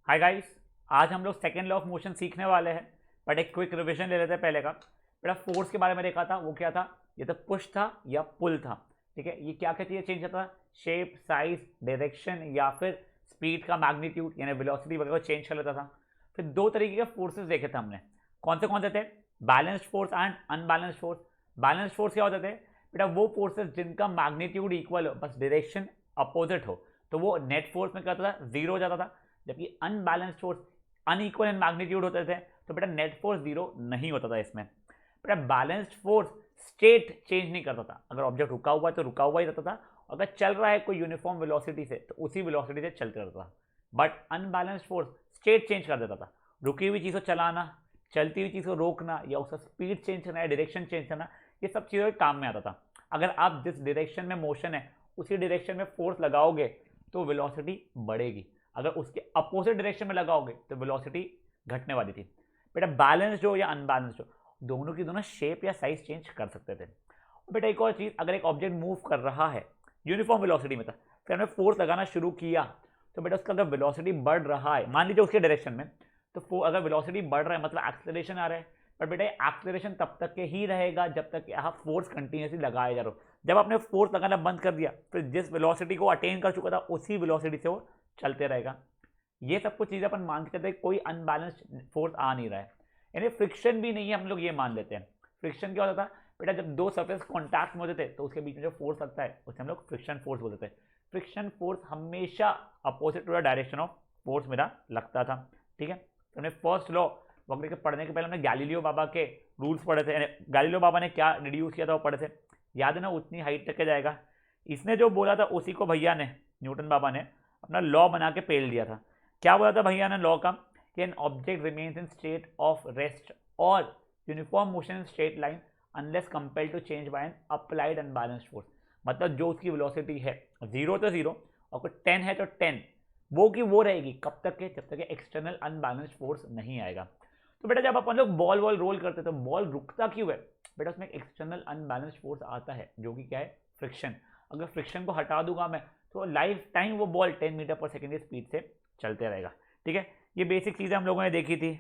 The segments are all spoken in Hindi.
हाय गाइस, आज हम लोग सेकेंड लॉ ऑफ मोशन सीखने वाले हैं। बट एक क्विक रिवीजन ले लेते हैं पहले का। बेटा फोर्स के बारे में देखा था, वो क्या था? ये तो पुश था या पुल था। ठीक है, ये क्या क्या चीज़ें चेंज होता था? शेप, साइज, डायरेक्शन या फिर स्पीड का मैग्नीट्यूड यानी वेलोसिटी वगैरह चेंज कर लेता था। फिर दो तरीके के फोर्सेस देखे थे हमने। कौन से थे? Balanced force and unbalanced force. Balanced force क्या होते थे? बेटा वो फोर्सेस जिनका मैग्नीट्यूड इक्वल हो, बस डायरेक्शन अपोजिट हो, तो वो नेट फोर्स में क्या होता था? जीरो हो जाता था। जबकि unbalanced force unequal in magnitude होते थे, तो बेटा नेट फोर्स जीरो नहीं होता था इसमें। बेटा बैलेंस्ड फोर्स स्टेट चेंज नहीं करता था। अगर ऑब्जेक्ट रुका हुआ है तो रुका हुआ ही रहता था, अगर चल रहा है कोई यूनिफॉर्म वेलोसिटी से तो उसी वेलोसिटी से चलते रहता था। But unbalanced force state change कर देता था। रुकी हुई चीज़ को चलाना, चलती हुई चीज़ को रोकना, या उसका स्पीड चेंज करना या डायरेक्शन चेंज करना, ये सब चीज़ों के काम में आता था। अगर आप जिस डायरेक्शन में मोशन है उसी डायरेक्शन में फोर्स लगाओगे तो वेलोसिटी बढ़ेगी, अगर उसके अपोजिट डायरेक्शन में लगाओगे तो वेलोसिटी घटने वाली थी। बेटा बैलेंस्ड हो या अनबैलेंस्ड हो, दोनों की दोनों शेप या साइज चेंज कर सकते थे। बेटा एक और चीज, अगर एक ऑब्जेक्ट मूव कर रहा है यूनिफॉर्म वेलोसिटी में था, फिर हमने फोर्स लगाना शुरू किया, तो बेटा उसका अगर वेलोसिटी बढ़ रहा है, मान लीजिए उसके डायरेक्शन में, तो अगर वेलोसिटी बढ़ रहा है मतलब एक्सेलरेशन आ रहा है। पर बेटा एक्सेलरेशन तब तक के ही रहेगा जब तक आप फोर्स कंटिन्यूसली लगाए जा रहे हो। जब आपने फोर्स लगाना बंद कर दिया, फिर जिस वेलोसिटी को अटेन कर चुका था उसी वेलोसिटी से वो चलते रहेगा। ये सब कुछ चीज़ें अपन मान के चलते हैं, कोई अनबैलेंस्ड फोर्स आ नहीं रहा है, यानी फ्रिक्शन भी नहीं है, हम लोग ये मान लेते हैं। फ्रिक्शन क्या होता था? बेटा जब दो सरफेस कॉन्टैक्ट में होते थे तो उसके बीच में जो फोर्स लगता है उसे हम लोग फ्रिक्शन फोर्स बोलते थे। फ्रिक्शन फोर्स हमेशा opposite to the direction of force मेरा लगता था। ठीक है, तो हमने फर्स्ट लॉ वगैरह के पढ़ने के पहले हमने गैलीलियो बाबा के रूल्स पढ़े थे। गैलीलियो बाबा ने क्या डिड्यूस किया था वो पढ़े थे, याद है ना? उतनी हाइट तक के जाएगा। इसने जो बोला था उसी को भैया ने, न्यूटन बाबा ने अपना लॉ बना के पेल दिया था। क्या बोला था भैया ने लॉ का? कि an object remains in state of rest और uniform motion in straight line unless compelled to change by an applied unbalanced force. मतलब जो उसकी वेलोसिटी है जीरो तो जीरो, और कोई 10 है तो 10, वो की वो रहेगी कब तक के? जब तक एक्सटर्नल अनबैलेंस्ड फोर्स नहीं आएगा। तो बेटा जब अपन लोग बॉल रोल करते तो बॉल रुकता क्यों है? बेटा उसमें एक्सटर्नल अनबैलेंस्ड फोर्स आता है जो कि क्या है? फ्रिक्शन। अगर फ्रिक्शन को हटा दूंगा मैं तो लाइफ टाइम वो बॉल 10 मीटर पर सेकेंड की स्पीड से चलते रहेगा। ठीक है, ये बेसिक चीज़ें हम लोगों ने देखी थी।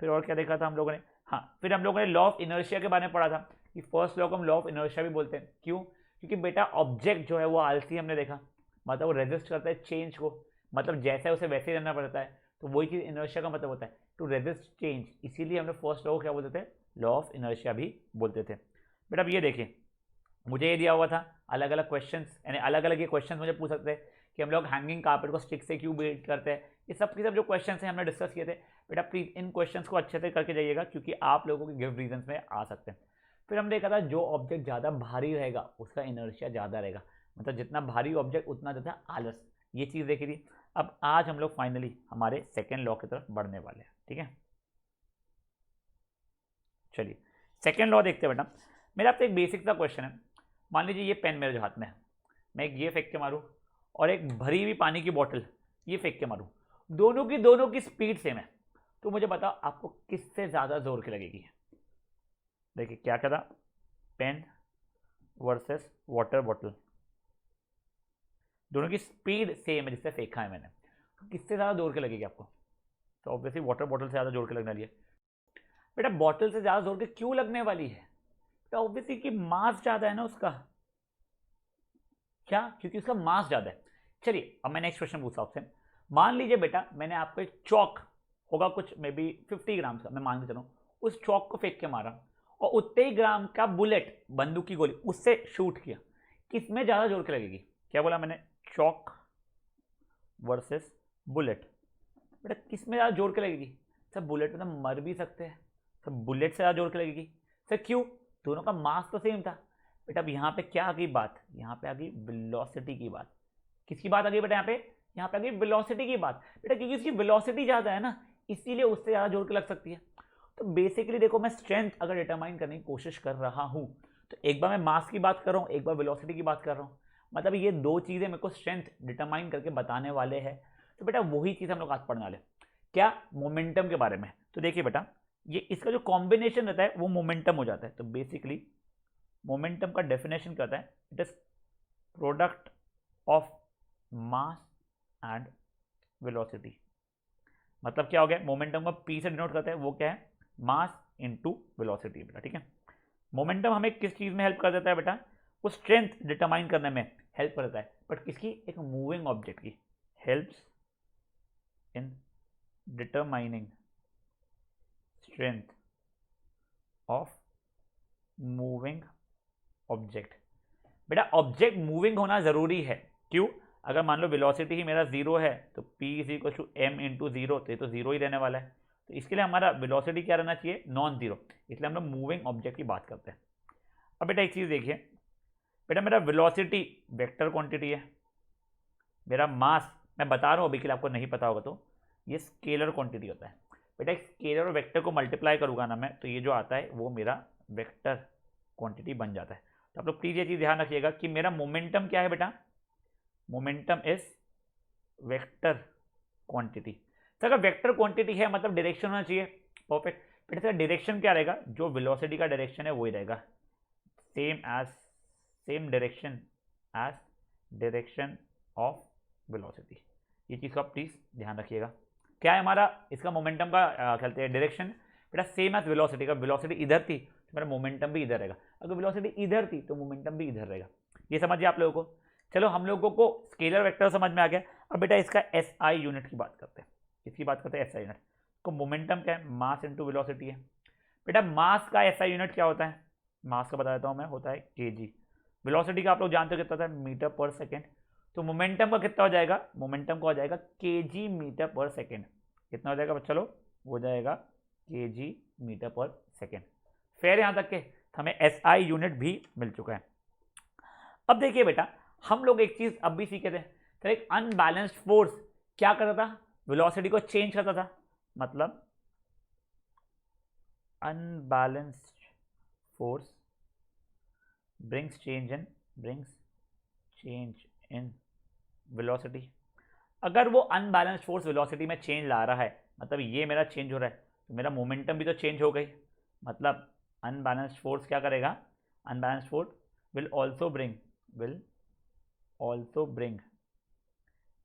फिर और क्या देखा था हम लोगों ने? हाँ, फिर हम लोगों ने लॉ ऑफ इनर्शिया के बारे में पढ़ा था कि फर्स्ट लॉ को हम लॉ ऑफ इनर्शिया भी बोलते हैं। क्यों? क्योंकि बेटा ऑब्जेक्ट जो है वो आलसी हमने देखा, मतलब वो रेजिस्ट करता है चेंज को, मतलब जैसा है उसे वैसे ही रहना पड़ता है। तो वही चीज़ इनर्शिया का मतलब होता है टू रेजिस्ट चेंज, इसीलिए हमने फर्स्ट लॉ को क्या बोलते थे? लॉ ऑफ इनर्शिया भी बोलते थे। बेटा अब ये देखिए, मुझे ये दिया हुआ था अलग अलग क्वेश्चन, यानी अलग अलग ये क्वेश्चन मुझे पूछ सकते हैं कि हम लोग हैंगिंग कारपेट को स्टिक से क्यों बिल्ड करते हैं। ये सब के सब जो क्वेश्चन हैं हमने डिस्कस किए थे। बेटा प्लीज इन क्वेश्चंस को अच्छे से करके जाइएगा क्योंकि आप लोगों के गिफ्ट रीजंस में आ सकते हैं। फिर हमने देखा था जो ऑब्जेक्ट ज़्यादा भारी रहेगा उसका इनर्शिया ज़्यादा रहेगा, मतलब जितना भारी ऑब्जेक्ट उतना ज़्यादा आलस। ये चीज़ देखी थी। अब आज हम लोग फाइनली हमारे सेकेंड लॉ की तरफ बढ़ने वाले हैं। ठीक है, चलिए सेकेंड लॉ देखते हैं। बेटा मेरा आपसे एक बेसिक सा क्वेश्चन है। मान लीजिए ये पेन मेरे जो हाथ में है, मैं एक ये फेंक के मारूं और एक भरी हुई पानी की बोतल ये फेंक के मारूं, दोनों की स्पीड सेम है, तो मुझे बताओ आपको किससे ज़्यादा जोर की लगेगी? देखिए क्या कहता, पेन वर्सेस वाटर बॉटल, दोनों की स्पीड सेम है जिससे फेंका है मैंने, तो किससे ज़्यादा जोर की लगेगी आपको? तो ऑब्वियसली वाटर बॉटल से ज़्यादा जोर की लगने वाली है। बेटा बॉटल से ज़्यादा जोर की क्यों लगने वाली है? तो ऑब्वियसली कि मास ज़्यादा है ना उसका। क्या? क्योंकि उसका मास ज़्यादा है। चलिए अब मैं नेक्स्ट क्वेश्चन पूछता हूं आपसे। मान लीजिए बेटा मैंने आपको एक चौक होगा कुछ मे बी 50 ग्राम का, मैं मान के चलूँ, उस चौक को फेंक के मारा और उतने ही ग्राम का बुलेट, बंदूक की गोली, उससे शूट किया, किसमें ज़्यादा जोर की लगेगी? क्या बोला मैंने? चौक वर्सेस बुलेट। बेटा किसमें ज़्यादा जोर की लगेगी? सर बुलेट में तो मर भी सकते हैं, सर बुलेट से ज़्यादा जोर की लगेगी। सर क्यों? दोनों का मास तो सेम था। बेटा अब यहाँ पे क्या आ गई बात? यहाँ पे आ गई वेलोसिटी की बात। किसकी बात आ गई बेटा? यहाँ पे आ गई वेलोसिटी की बात। बेटा क्योंकि उसकी वेलोसिटी ज़्यादा है ना, इसीलिए उससे ज़्यादा जोर की लग सकती है। तो बेसिकली देखो, मैं स्ट्रेंथ अगर डिटरमाइन करने की कोशिश कर रहा हूँ तो एक बार मैं मास की बात कर रहा हूँ, एक बार वेलोसिटी की बात कर रहा हूँ, मतलब ये दो चीज़ें मेरे को स्ट्रेंथ डिटरमाइन करके बताने वाले हैं। तो बेटा वही चीज़ हम लोग आज पढ़ने वाले, क्या? मोमेंटम के बारे में। तो देखिए बेटा, ये इसका जो कॉम्बिनेशन रहता है वो मोमेंटम हो जाता है। तो बेसिकली मोमेंटम का डेफिनेशन क्या होता है? It is product of mass and velocity. मतलब क्या हो गया, मोमेंटम को पी से डिनोट करते हैं, वो क्या है, मास इनटू वेलोसिटी बेटा, ठीक है। मोमेंटम हमें किस चीज में हेल्प कर देता है बेटा, वो स्ट्रेंथ डिटरमाइन करने में हेल्प करता है, बट किसकी, एक मूविंग ऑब्जेक्ट की, helps in determining strength of moving object. बेटा ऑब्जेक्ट मूविंग होना जरूरी है, क्यों, अगर मान लो वेलोसिटी ही मेरा जीरो है तो p is equal to M into zero, तो ये तो जीरो ही रहने वाला है, तो इसके लिए हमारा वेलोसिटी क्या रहना चाहिए, नॉन जीरो, इसलिए हम लोग मूविंग ऑब्जेक्ट की बात करते हैं। अब बेटा एक चीज देखिए, बेटा मेरा वेलोसिटी वेक्टर क्वांटिटी है, मेरा मास, मैं बता रहा हूँ अभी के लिए, आपको नहीं पता होगा तो ये स्केलर क्वांटिटी होता है। बेटा एक स्केलर और वेक्टर को मल्टीप्लाई करूंगा ना मैं, तो ये जो आता है वो मेरा वेक्टर क्वांटिटी बन जाता है। तो आप लोग प्लीज ये चीज ध्यान रखिएगा कि मेरा मोमेंटम क्या है बेटा, मोमेंटम इज वेक्टर क्वांटिटी। तो अगर वेक्टर क्वांटिटी है मतलब डायरेक्शन होना चाहिए, परफेक्ट। बेटा सर डायरेक्शन क्या रहेगा, जो वेलोसिटी का डायरेक्शन है वही रहेगा, same direction as direction of velocity. ये चीज़ का प्लीज ध्यान रखिएगा। क्या है हमारा इसका मोमेंटम का कहते हैं डायरेक्शन, बेटा सेम एज वेलोसिटी का, वेलोसिटी इधर थी तो मेरा मोमेंटम भी इधर रहेगा, अगर वेलोसिटी इधर थी तो मोमेंटम भी इधर रहेगा। ये समझिए आप लोगों को। चलो हम लोगों को स्केलर वेक्टर समझ में आ गया। अब बेटा इसका एसआई यूनिट की बात करते हैं, इसकी बात करते हैं एसआई यूनिट को। मोमेंटम क्या है, मास इनटू वेलोसिटी है। बेटा मास का एसआई यूनिट क्या होता है, मास का बता देता हूं मैं, होता है केजी। वेलोसिटी का आप लोग जानते हो कितना होता है, मीटर पर सेकेंड। तो मोमेंटम का कितना हो जाएगा, मोमेंटम का हो जाएगा केजी मीटर पर सेकेंड। कितना हो जाएगा चलो, हो जाएगा KG metre per second. Fair यहां तक के हमें एसआई यूनिट भी मिल चुका है। अब देखिए बेटा हम लोग एक चीज अब भी सीखे थे, तो एक अनबैलेंस्ड फोर्स क्या करता था, वेलोसिटी को चेंज करता था, मतलब unbalanced force brings change in velocity. अगर वो अनबैलेंस्ड फोर्स वेलोसिटी में चेंज ला रहा है, मतलब ये मेरा चेंज हो रहा है, तो मेरा मोमेंटम भी तो चेंज हो गई। मतलब अनबैलेंस्ड फोर्स क्या करेगा, unbalanced force will also bring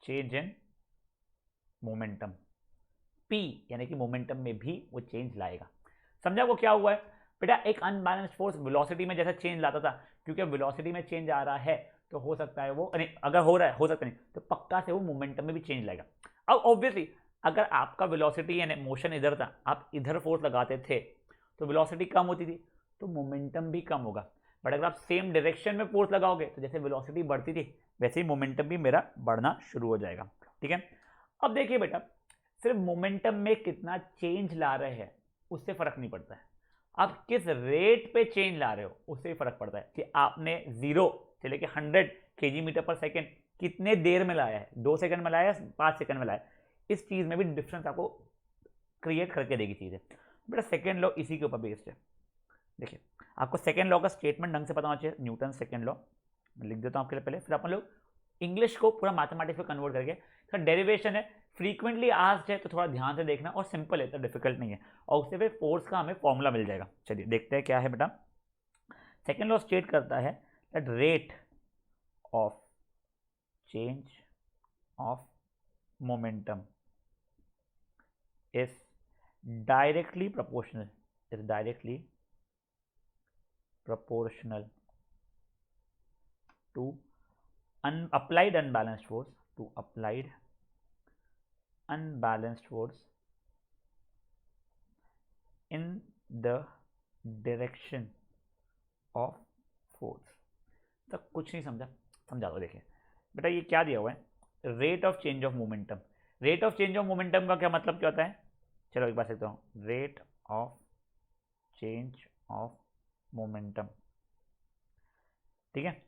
change in momentum, P यानी कि मोमेंटम में भी वो चेंज लाएगा। समझा वो क्या हुआ है बेटा, एक अनबैलेंस्ड फोर्स वेलोसिटी में जैसा चेंज लाता था, क्योंकि वेलोसिटी में चेंज आ रहा है तो हो सकता है वो, नहीं अगर हो रहा है, हो सकता नहीं तो पक्का से वो मोमेंटम में भी चेंज लाएगा। अब ऑब्वियसली अगर आपका वेलोसिटी यानी मोशन इधर था, आप इधर फोर्स लगाते थे तो वेलोसिटी कम होती थी, तो मोमेंटम भी कम होगा। बट अगर आप सेम डायरेक्शन में फोर्स लगाओगे तो जैसे वेलोसिटी बढ़ती थी वैसे ही मोमेंटम भी मेरा बढ़ना शुरू हो जाएगा, ठीक है। अब देखिए बेटा सिर्फ मोमेंटम में कितना चेंज ला रहे हैं उससे फर्क नहीं पड़ता है, आप किस रेट पे चेंज ला रहे हो उससे भी फर्क पड़ता है, कि आपने 0 से लेके 100 केजी मीटर पर सेकेंड कितने देर में लाया है, 2 सेकंड में लाया, 5 सेकंड में लाया, इस चीज में भी डिफरेंस आपको क्रिएट करके देगी चीजें। बेटा सेकेंड लॉ इसी के ऊपर बेस्ड है। देखिए आपको सेकेंड लॉ का स्टेटमेंट ढंग से पता होना चाहिए, न्यूटन सेकेंड लॉ मैं लिख देता हूं आपके लिए पहले, फिर अपन लोग इंग्लिश को पूरा मैथमेटिक्स में कन्वर्ट करके, तो डेरिवेशन है, फ्रीक्वेंटली आस्क्ड है तो थोड़ा ध्यान से देखना, और सिंपल है तो डिफिकल्ट नहीं है, और उससे फिर फोर्स का हमें फॉर्मूला मिल जाएगा। चलिए देखते हैं क्या है बेटा। सेकेंड लॉ स्टेट करता है that rate of change of momentum is directly proportional to applied unbalanced force in the direction of force। तो कुछ नहीं समझा दो। देखिए बेटा ये क्या दिया हुआ है, rate of change of momentum. Rate of change of momentum का क्या मतलब क्या होता है, चलो एक बार देखता हूँ, rate of change of momentum, ठीक है,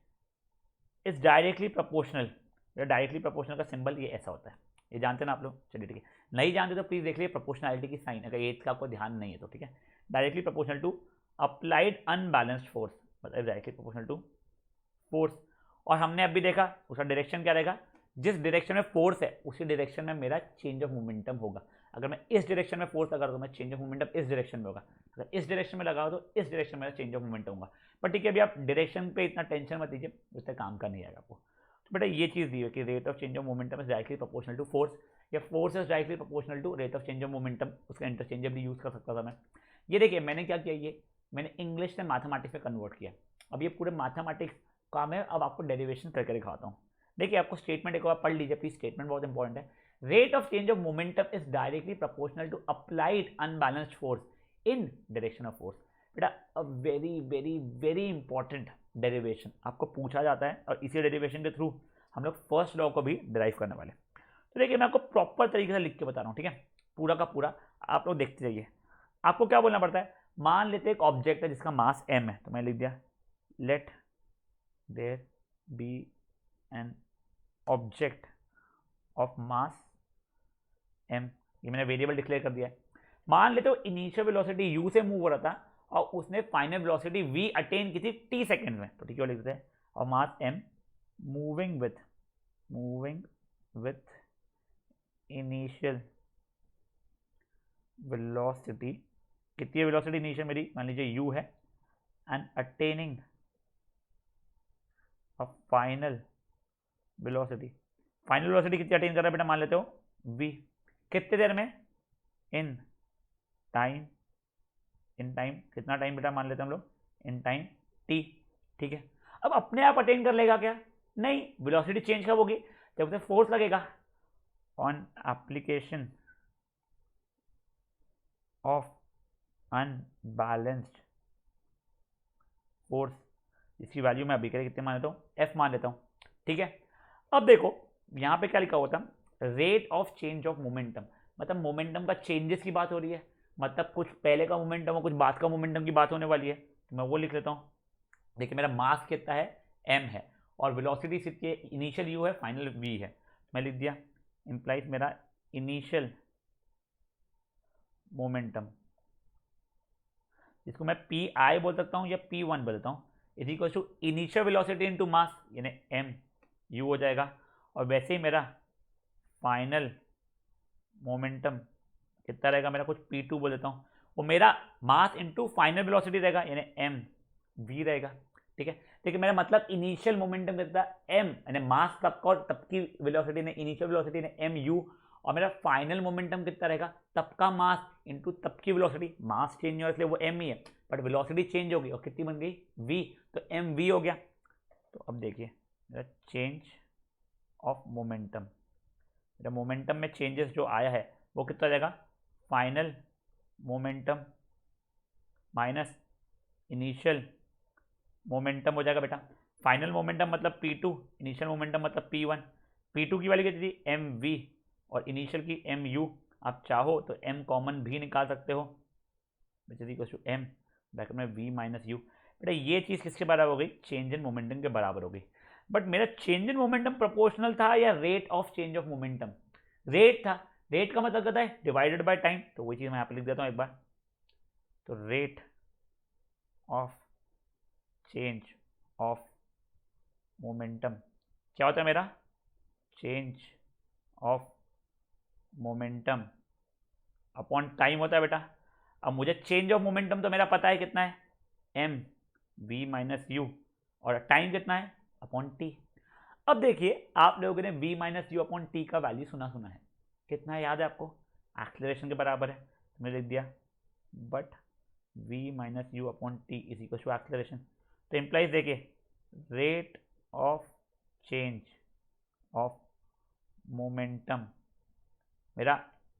is directly proportional. Directly proportional का सिंबल ये ऐसा होता है, ये जानते ना आप लोग, चलिए ठीक है, नहीं जानते तो प्लीज देख लीजिए प्रोपोर्शनलिटी की साइन, अगर ये इसका आपको ध्यान नहीं है तो, ठीक है। Directly proportional to applied unbalanced force, मतलब डायरेक्टली प्रोपोर्शनल टू फोर्स। और हमने अभी देखा उसका डायरेक्शन क्या रहेगा, जिस डायरेक्शन में फोर्स है उसी डायरेक्शन में मेरा चेंज ऑफ मोमेंटम होगा। अगर मैं इस डायरेक्शन में फोर्स लगा तो मैं चेंज ऑफ मोमेंटम इस डायरेक्शन में होगा, अगर इस डायरेक्शन में लगाओ तो इस डायरेक्शन में चेंज ऑफ मोमेंटम होगा। बट ठीक है अभी आप डायरेक्शन पे इतना टेंशन मत लीजिए, उससे काम का नहीं आएगा आपको। तो बेटा ये चीज़ दी है कि rate of change of momentum is directly proportional to force या force is directly proportional to rate of change of momentum, उसका इंटरचेंजेबली यूज कर सकता था मैं। ये देखिए मैंने क्या किया, ये मैंने इंग्लिश से मैथमेटिक्स में कन्वर्ट किया। अब ये पूरे मैथमेटिक्स का मैं अब आपको डेरिवेशन करके दिखाता हूँ। देखिए आपको स्टेटमेंट एक बार पढ़ लीजिए प्लीज, स्टेटमेंट बहुत इंपॉर्टेंट है। Rate of change of momentum is directly proportional to applied unbalanced force in direction of force. बेटा a very very very important derivation आपको पूछा जाता है, और इसी डेरिवेशन के थ्रू हम लोग फर्स्ट लॉ को भी डिराइव करने वाले हैं। तो देखिए मैं आपको प्रॉपर तरीके से लिख के बता रहा हूँ, ठीक है, पूरा का पूरा आप लोग देखते जाइए। आपको क्या बोलना पड़ता है, मान लेते एक ऑब्जेक्ट है जिसका मास m है, तो मैं लिख दिया let there be an object of mass m, ये मैंने वेरिएबल डिक्लेयर कर दिया है। मान लेते हो इनिशियल वेलोसिटी u से मूव हो रहा था और उसने फाइनल वेलोसिटी v अटेन की थी t सेकेंड में, तो ठीक है लिख देते हैं, और मास m moving with initial velocity, कितनी वेलोसिटी इनिशियल मेरी, मान लीजिए u है, and attaining a final velocity. Final velocity कितनी अटेन कर रहा है बेटा, मान लेते हो v, कितने देर में, इन टाइम कितना टाइम बेटा मान लेते हैं हम लोग, इन टाइम t, ठीक है। अब अपने आप अटेन कर लेगा क्या, नहीं, वेलोसिटी चेंज कब होगी, जब उसे फोर्स लगेगा, on application of unbalanced force, इसकी वैल्यू मैं अभी कितने मान लेता हूँ, f मान लेता हूँ, ठीक है। अब देखो यहाँ पे क्या लिखा होता है, rate of change of momentum, मतलब मोमेंटम का चेंजेस की बात हो रही है, मतलब कुछ पहले का मोमेंटम और कुछ बाद का मोमेंटम की बात होने वाली है, तो मैं वो लिख लेता हूँ। देखिए मेरा मास कितना है, m है, और वेलोसिटी कितनी है, इनिशियल u है, फाइनल v है, मैं लिख दिया इंप्लाइज मेरा इनिशियल मोमेंटम, जिसको मैं pi बोल सकता हूँ या p1 बोलता हूँ, is equal to initial velocity into mass, यानी m u हो जाएगा, और वैसे ही मेरा फाइनल मोमेंटम कितना रहेगा मेरा, कुछ p2 बोल देता हूँ, वो मेरा मास इनटू फाइनल वेलोसिटी रहेगा, यानी m v रहेगा, ठीक है। देखिए मेरा मतलब इनिशियल मोमेंटम कितना m, यानी मास तब का और तब की वेलोसिटी ने, इनिशियल वेलोसिटी ने m u, और मेरा फाइनल मोमेंटम कितना रहेगा, तब का मास इनटू तब की वेलोसिटी, मास चेंज हो इसलिए वो m ही है, बट वेलोसिटी चेंज होगी और कितनी बन गई v, तो m v हो गया। तो अब देखिए मेरा चेंज ऑफ मोमेंटम, मेरा मोमेंटम में चेंजेस जो आया है वो कितना जाएगा, final momentum minus initial momentum हो जाएगा बेटा। फाइनल मोमेंटम मतलब p2, इनिशियल मोमेंटम मतलब p1, p2 की वैल्यू कितनी थी mv, और इनिशियल की mu, आप चाहो तो m कॉमन भी निकाल सकते हो, m ब्रैकेट में v माइनस u। बेटा ये चीज़ किसके बराबर हो गई, चेंज इन मोमेंटम के बराबर हो गई। बट मेरा चेंज इन मोमेंटम प्रोपोर्शनल था या rate of change of momentum, rate था, रेट का मतलब कहता है डिवाइडेड बाय टाइम, तो वही चीज़ मैं यहाँ पे लिख देता हूँ एक बार, तो rate of change of momentum क्या होता है मेरा, change of momentum upon time होता है बेटा। अब मुझे चेंज ऑफ मोमेंटम तो मेरा पता है कितना है, m v माइनस यू, और टाइम कितना है अपॉन t। अब देखिए आप लोगों ने v minus U upon T का वैल्यू सुना है, कितना है याद है आपको, एक्सेलरेशन के बराबर है, तो मैंने लिख दिया but v minus U upon T is equal to acceleration. तो इम्प्लाइज देखिए rate of change of momentum मेरा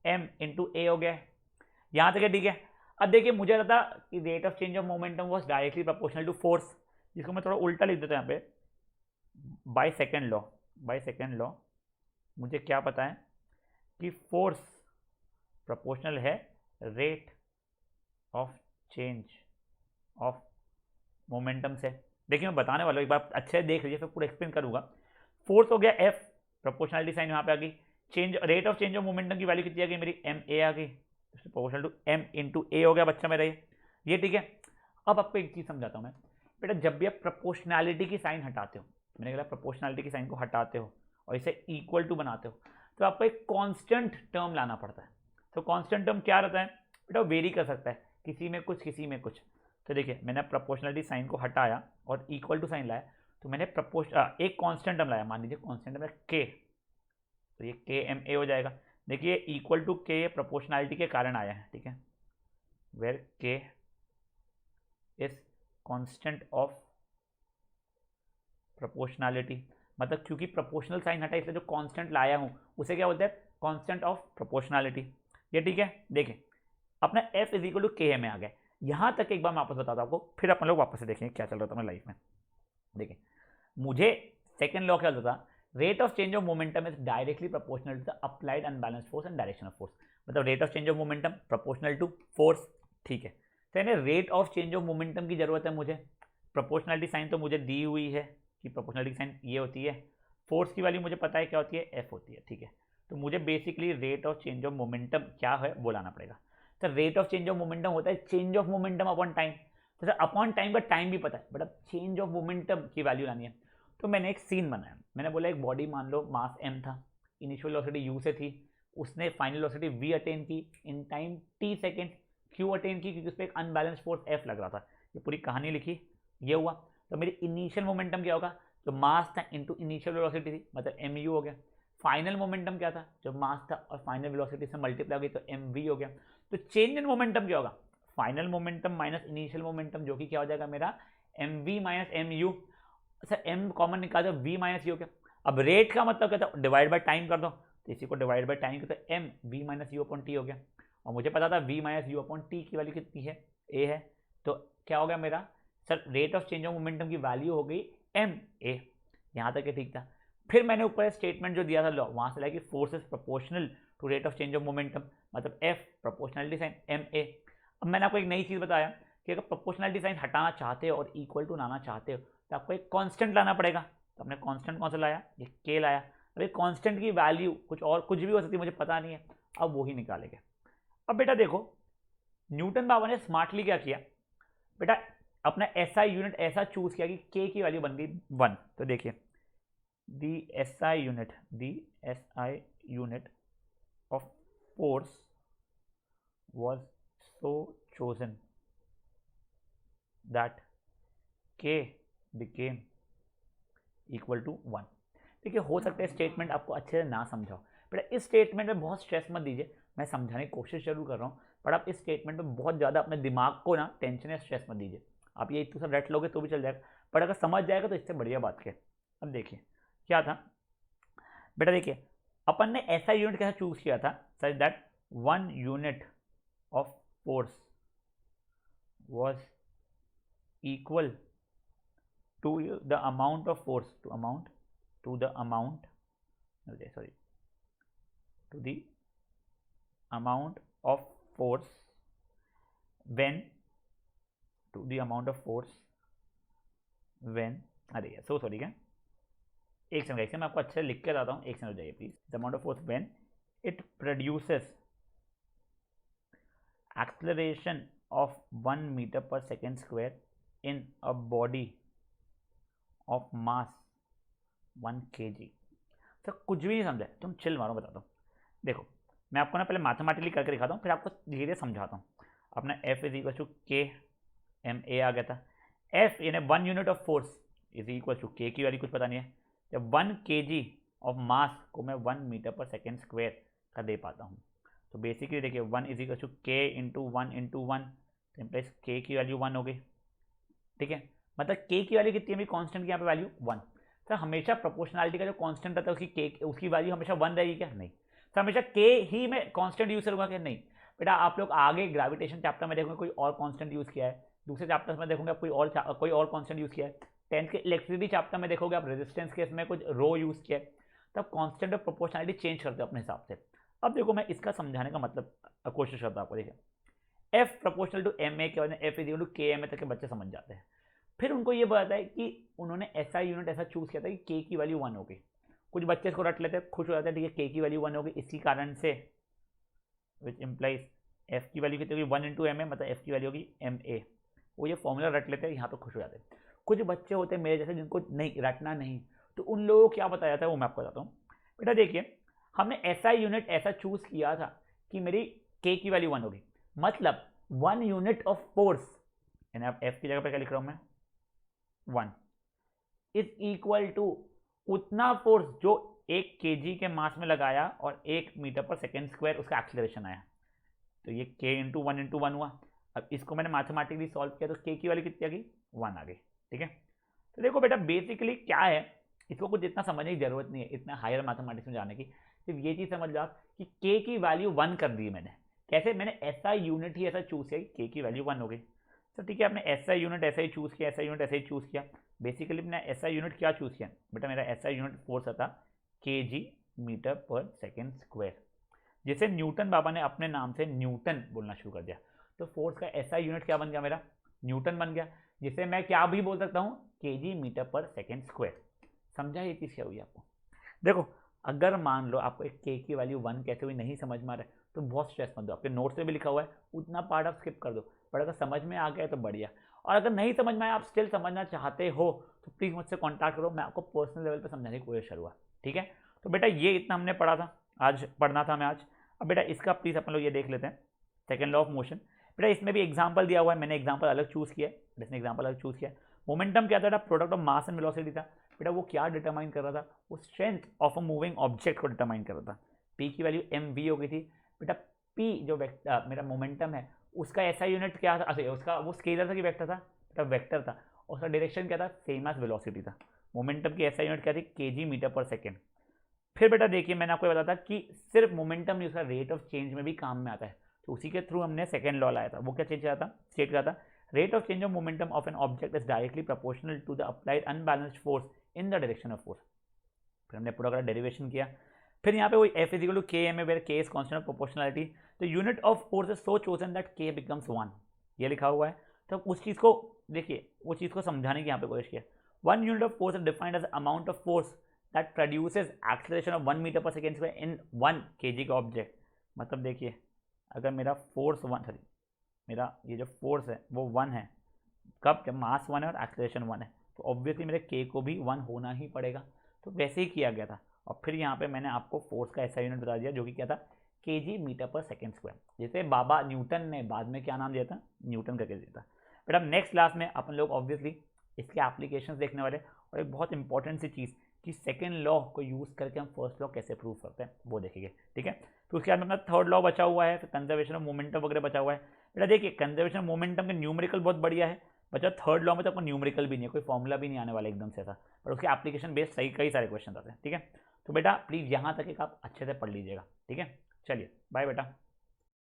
m इंटू ए हो गया है, यहाँ तक है ठीक है। अब देखिए मुझे लगा कि rate of change of momentum was directly proportional to force, जिसको मैं थोड़ा उल्टा लिख देता हूँ यहाँ पे, बाय सेकेंड लॉ मुझे क्या पता है कि फोर्स प्रोपोर्शनल है rate of change of momentum से। देखिए मैं बताने वाला हूँ, एक बार अच्छे देख लीजिए फिर पूरा एक्सप्लेन करूँगा। फोर्स हो गया F, प्रोपोर्शनलिटी साइन यहाँ पे आ गई, change rate of change of momentum की वैल्यू कितनी आ गई मेरी, एम ए आ गई, proportional to m into A हो गया बच्चा मेरा ये ठीक है। अब आपको एक चीज़ समझाता हूँ मैं, बेटा जब भी आप प्रोपोर्शनैलिटी की साइन हटाते हो, मैंने कहा प्रोपोर्शनैलिटी की साइन को हटाते हो और इसे इक्वल टू बनाते हो, तो आपको एक कांस्टेंट टर्म लाना पड़ता है। तो कांस्टेंट टर्म क्या रहता है बेटा, वेरी कर सकता है, किसी में कुछ किसी में कुछ। तो देखिए मैंने प्रोपोर्शनलिटी साइन को हटाया और इक्वल टू साइन लाया, तो मैंने एक कांस्टेंट टर्म लाया, मान लीजिए कांस्टेंट टर्म के, तो ये के एम ए हो जाएगा। देखिए इक्वल टू के प्रोपोर्शनैलिटी के कारण आया है, ठीक है, वेयर के इज कांस्टेंट ऑफ प्रोपोर्शनैलिटी, मतलब क्योंकि प्रोपोर्शनल साइन हटा इसलिए जो कांस्टेंट लाया हूं उसे क्या बोलते हैं, कांस्टेंट ऑफ प्रोपोर्शनैलिटी। ये ठीक है, देखिए अपना f इज इक्वल टू के में आ गया। यहां तक एक बार मैं वापस बताता हूँ आपको, फिर अपन लोग वापस से देखेंगे क्या चल रहा था मेरी लाइफ में। देखिए मुझे सेकंड लॉ क्या होता था, rate of change of momentum is directly proportional to the applied unbalanced force and direction of force, मतलब rate of change of momentum proportional to force, ठीक है। तो यानी rate of change of momentum की जरूरत है मुझे, प्रोपोर्शनलिटी साइन तो मुझे दी हुई है कि प्रोपोर्शनलिटी साइन ये होती है, फोर्स की वैल्यू मुझे पता है क्या होती है, एफ होती है, ठीक है। तो मुझे basically rate of change of momentum क्या है वो लाना पड़ेगा। तो rate of change of momentum होता है change of momentum upon time, तो सर अपॉन टाइम का टाइम भी पता है, बट अब चेंज ऑफ मोमेंटम की वैल्यू लानी है। तो मैंने एक सीन बनाया, मैंने बोला एक बॉडी मान लो मास m था, इनिशियल वेलोसिटी u से थी, उसने फाइनल वेलोसिटी v अटेन की in time t second, q attain की क्योंकि उस पर एक अनबैलेंस फोर्स f लग रहा था। ये पूरी कहानी लिखी, ये हुआ। तो मेरी इनिशियल मोमेंटम क्या होगा, जो मास था इंटू इनिशियल वेलोसिटी थी, मतलब mu हो गया। फाइनल मोमेंटम क्या था, जो मास था और फाइनल वेलोसिटी से मल्टीप्लाई हो गई तो mv हो गया। तो चेंज इन मोमेंटम क्या होगा, final momentum minus initial momentum, जो कि क्या हो जाएगा मेरा mv minus mu। Sir m common निकाल दो, v माइनस यू हो गया। अब रेट का मतलब क्या था, डिवाइड बाय टाइम कर दो, तो इसी को डिवाइड बाय टाइम तो m v minus U upon T हो गया। और मुझे पता था v minus U upon T की वैल्यू कितनी है, a है। तो क्या हो गया मेरा, sir rate of change of momentum की वैल्यू हो गई m a। यहाँ तक ठीक था। फिर मैंने ऊपर स्टेटमेंट जो दिया था लॉ, वहाँ से लाया कि force is proportional to rate of change of momentum, मतलब f proportionality sign m a। अब मैंने आपको एक नई चीज़ बताया कि अगर प्रोपोर्शनलिटी साइन हटाना चाहते हो और इक्वल टू लाना चाहते हो तो आपको एक कांस्टेंट लाना पड़ेगा। तो हमने कांस्टेंट कौन सा लाया, ये के लाया। अब ये कांस्टेंट की वैल्यू कुछ भी हो सकती है, मुझे पता नहीं है, अब वो ही निकालेंगे। अब बेटा देखो न्यूटन बाबा ने स्मार्टली क्या किया, बेटा अपना एसआई यूनिट ऐसा चूज किया कि के की वैल्यू बन गई 1। तो देखिए the SI unit of force was so chosen that k became equal to 1। देखिए हो सकता है स्टेटमेंट आपको अच्छे से ना समझाओ, बट इस स्टेटमेंट में बहुत स्ट्रेस मत दीजिए, मैं समझाने की कोशिश जरूर कर रहा हूँ, बट आप इस स्टेटमेंट में बहुत ज़्यादा अपने दिमाग को ना टेंशन या स्ट्रेस मत दीजिए। आप ये इतना सब रट लोगे तो भी चल जाएगा, बट अगर समझ जाएगा तो इससे बढ़िया बात है। अब देखिए क्या था बेटा, देखिए अपन ने ऐसा यूनिट कैसा चूज किया था such that 1 unit of force was equal to the amount of force to the amount of force when अरे यार सो सॉरी, क्या एक सेकंड मैं आपको अच्छे से लिख के बताता हूँ, एक सेकंड हो जाइए please. The amount of force when it produces acceleration of 1 meter per second square in a body of mass 1 kg। तो कुछ भी नहीं समझा, तुम चिल मारो, बताता हूँ। देखो मैं आपको ना पहले मैथमेटिकली करके दिखाता हूँ, फिर आपको धीरे धीरे समझाता हूँ। अपना F is equal to K M A आ गया था। F यानी 1 unit of force is equal to K की वैल्यू कुछ पता नहीं है, जब 1 kg ऑफ मास को मैं 1 मीटर पर सेकेंड स्क्वायर का दे पाता हूँ। तो बेसिकली देखिए 1 इज इक्वल टू के इंटू 1 इंटू 1, तो इम्प्लाइज के की वैल्यू 1 हो गई, ठीक है। मतलब के की वैल्यू कितनी है, कांस्टेंट की यहाँ पे वैल्यू 1। सर हमेशा प्रोपोर्शनलिटी का जो कांस्टेंट रहता है उसकी वैल्यू हमेशा 1 रहेगी क्या, नहीं। सर हमेशा के ही में कांस्टेंट यूज करूँगा क्या, नहीं। बेटा आप लोग आगे ग्रेविटेशन चैप्टर में देखोगे कोई और कांस्टेंट यूज किया है, दूसरे चैप्टर में देखोगे आप कोई और कांस्टेंट यूज किया है, 10th के इलेक्ट्रिसिटी चैप्टर में देखोगे आप रेजिस्टेंस केस में कुछ रो यूज किया है। तब कांस्टेंट और प्रोपोर्शनलिटी चेंज करते हो अपने हिसाब से। अब देखो मैं इसका समझाने का मतलब कोशिश करता हूँ आपको। देखिए F proportional to M A के बाद F is equal to K M A तक के बच्चे समझ जाते हैं। फिर उनको ये पता है कि उन्होंने ऐसा यूनिट ऐसा चूज किया था कि के की वैल्यू 1 हो गई। कुछ बच्चे इसको रट लेते हैं, खुश हो जाते हैं, ठीक है के की वैल्यू 1 हो गई, इसी कारण से विच इम्प्लाइज एफ की वैल्यू कितनी होगी 1 इंटू एम ए, मतलब एफ की वैल्यू होगी एम ए। वो ये फॉर्मूला रट लेते हैं, यहाँ पे खुश हो जाते हैं। कुछ बच्चे होते हैं मेरे जैसे जिनको नहीं रटना नहीं, तो उन लोगों को क्या बताया जाता है वो मैं आपको बताता हूँ। बेटा देखिए हमने ऐसा यूनिट ऐसा चूज किया था कि मेरी के की वैल्यू 1 होगी, मतलब 1 यूनिट ऑफ फोर्स, यानी आप एफ की जगह पर क्या लिख रहा हूं मैं 1 इज इक्वल टू उतना फोर्स जो 1 केजी के मास में लगाया और 1 मीटर पर सेकेंड स्क्वायर उसका एक्सीलरेशन आया, तो ये k इंटू 1 हुआ। अब इसको मैंने मैथमेटिकली सॉल्व किया तो k की वैल्यू कितनी आ गई, 1 आ गई। ठीक है, तो देखो बेटा बेसिकली क्या है, इसको कुछ इतना समझने की जरूरत नहीं है, इतना हायर मैथमेटिक्स में जाने की, सिर्फ ये चीज समझ लो आप कि k की वैल्यू 1 कर दी मैंने। कैसे, मैंने ऐसा यूनिट ही ऐसा चूज किया, k की वैल्यू 1 हो गई। तो ठीक है, आपने ऐसा यूनिट ऐसा ही चूज किया, ऐसा यूनिट ऐसा ही चूज किया। बेसिकली मैंने ऐसा यूनिट क्या चूज किया बेटा, मेरा ऐसा यूनिट फोर्स था kg metre per second square, जिसे न्यूटन बाबा ने अपने नाम से न्यूटन बोलना शुरू कर दिया। तो फोर्स का ऐसा यूनिट क्या बन गया मेरा, न्यूटन बन गया, जिसे मैं क्या भी बोल सकता हूँ, kg metre per second square. समझा ये चीज़ क्या हुई आपको? देखो अगर मान लो आपको एक k की वैल्यू 1 कैसे हुई नहीं समझ में आ रहा है तो बहुत स्ट्रेस मत दो, आपके नोट्स में भी लिखा हुआ है, उतना पार्ट आप स्किप कर दो, पर अगर समझ में आ गया तो बढ़िया, और अगर नहीं समझ में आया, आप स्टिल समझना चाहते हो तो प्लीज़ मुझसे कॉन्टैक्ट करो, मैं आपको पर्सनल लेवल पर समझाने की कोशिश करूँगा। ठीक है, तो बेटा ये इतना हमने पढ़ा था, आज पढ़ना था हमें आज। अब बेटा इसका प्लीज़ अपन लोग ये देख लेते हैं, सेकेंड लॉ ऑफ मोशन। बेटा इसमें भी एग्जाम्पल दिया हुआ है, मैंने एग्जाम्पल अलग चूज़ किया, इसने एग्जाम्पल अलग चूज़ किया। मोमेंटम क्या था, product of mass and velocity था। बेटा वो क्या डिटरमाइन कर रहा था, वो strength of a moving object को डिटरमाइन कर रहा था। पी की वैल्यू mv हो गई थी। बेटा पी जो मेरा मोमेंटम है उसका ऐसा यूनिट क्या था, अच्छा उसका वो स्केलर था कि वेक्टर था, बेटा वेक्टर था, और उसका डायरेक्शन क्या था, सेम एज वेलोसिटी था। मोमेंटम की ऐसा यूनिट क्या थी, केजी मीटर पर सेकेंड। फिर बेटा देखिए मैंने आपको बताया था कि सिर्फ मोमेंटम नहीं, उसका रेट ऑफ चेंज में भी काम में आता है, तो उसी के थ्रू हमने सेकेंड लॉ लाया था। वो क्या चेंज किया था, स्टेट किया था, rate of change of momentum of an object is directly proportional to the applied unbalanced force in the direction of force. फिर हमने पूरा डेरिवेशन किया। फिर यहाँ पे वही F is equal to K M A where के इज कांस्टेंट ऑफ प्रोपोर्शनलिटी, तो unit of force is so chosen that के बिकम्स 1, ये लिखा हुआ है। तो उस चीज़ को देखिए, वो चीज़ को समझाने की यहाँ पे कोशिश किया। 1 unit of force is defined as amount of force that produces acceleration of 1 metre per second square इन 1 kg का ऑब्जेक्ट। मतलब देखिए अगर मेरा फोर्स 1 सॉरी मेरा ये जो फोर्स है वो 1 है, कब, जब मास 1 है और एक्सेलरेशन 1 है, तो ऑब्वियसली मेरे के को भी 1 होना ही पड़ेगा। तो वैसे ही किया गया था, और फिर यहाँ पे मैंने आपको फोर्स का ऐसा यूनिट बता दिया जो कि क्या था, KG metre per second square, जिसे बाबा न्यूटन ने बाद में क्या नाम दिया था, न्यूटन करके दिया था। बट अब नेक्स्ट क्लास में अपन लोग ऑब्वियसली इसके एप्लीकेशंस देखने वाले, और एक बहुत इंपॉर्टेंट सी चीज़ कि सेकेंड लॉ को यूज़ करके हम फर्स्ट लॉ कैसे प्रूव करते हैं वो देखेंगे। ठीक है, तो उसके बाद में अपना थर्ड लॉ बचा हुआ है, फिर कंजर्वेशन ऑफ मोमेंटम वगैरह बचा हुआ है। बेटा देखिए कंजर्वेशन ऑफ मोमेंटम के न्यूमेरिकल बहुत बढ़िया है बच्चा, थर्ड लॉ में तो आपको न्यूमेरिकल भी नहीं है, कोई फॉर्मूला भी नहीं आने वाला एकदम से ऐसा, पर उसके एप्लीकेशन बेस्ड सही कई सारे क्वेश्चन आते हैं। ठीक है, तो बेटा प्लीज़ यहाँ तक एक आप अच्छे से पढ़ लीजिएगा। ठीक है, चलिए बाय बेटा।